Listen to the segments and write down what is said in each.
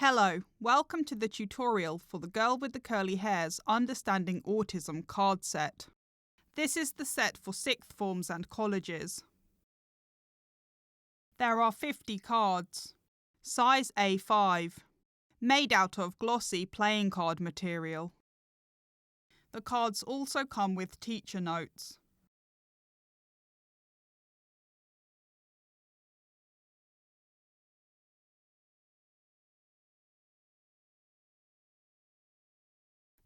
Hello, welcome to the tutorial for the Girl with the Curly Hair's Understanding Autism card set. This is the set for sixth forms and colleges. There are 50 cards, size A5, made out of glossy playing card material. The cards also come with teacher notes.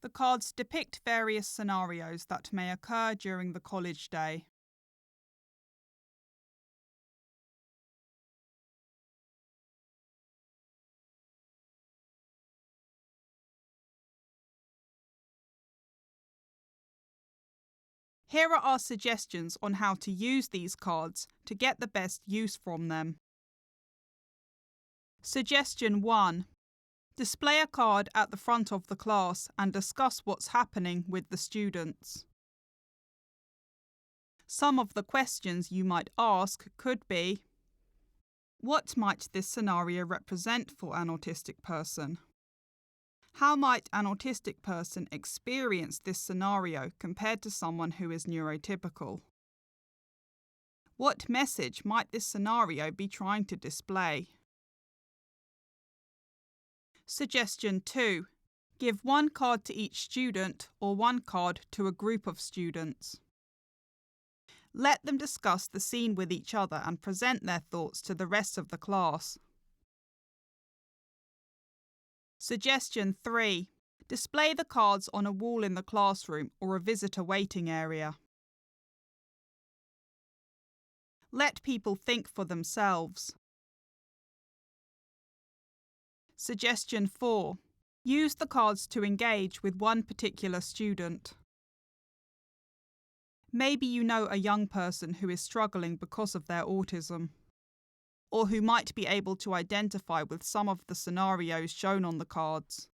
The cards depict various scenarios that may occur during the college day. Here are our suggestions on how to use these cards to get the best use from them. Suggestion 1. Display a card at the front of the class and discuss what's happening with the students. Some of the questions you might ask could be: what might this scenario represent for an autistic person? How might an autistic person experience this scenario compared to someone who is neurotypical? What message might this scenario be trying to display? Suggestion 2. Give one card to each student or one card to a group of students. Let them discuss the scene with each other and present their thoughts to the rest of the class. Suggestion 3. Display the cards on a wall in the classroom or a visitor waiting area. Let people think for themselves. Suggestion 4. Use the cards to engage with one particular student. Maybe you know a young person who is struggling because of their autism, or who might be able to identify with some of the scenarios shown on the cards.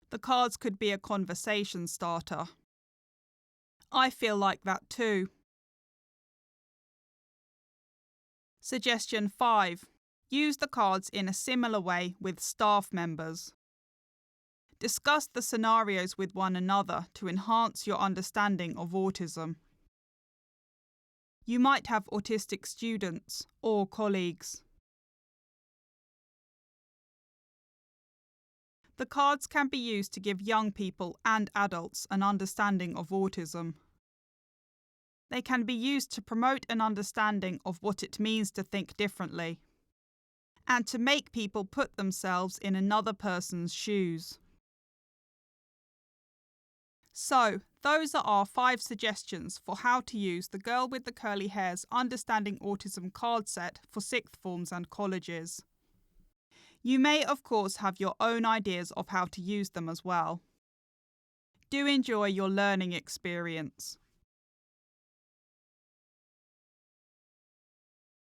The cards could be a conversation starter. I feel like that too. Suggestion 5. Use the cards in a similar way with staff members. Discuss the scenarios with one another to enhance your understanding of autism. You might have autistic students or colleagues. The cards can be used to give young people and adults an understanding of autism. They can be used to promote an understanding of what it means to think differently, and to make people put themselves in another person's shoes. So, those are our 5 suggestions for how to use the Girl with the Curly Hair's Understanding Autism card set for sixth forms and colleges. You may, of course, have your own ideas of how to use them as well. Do enjoy your learning experience.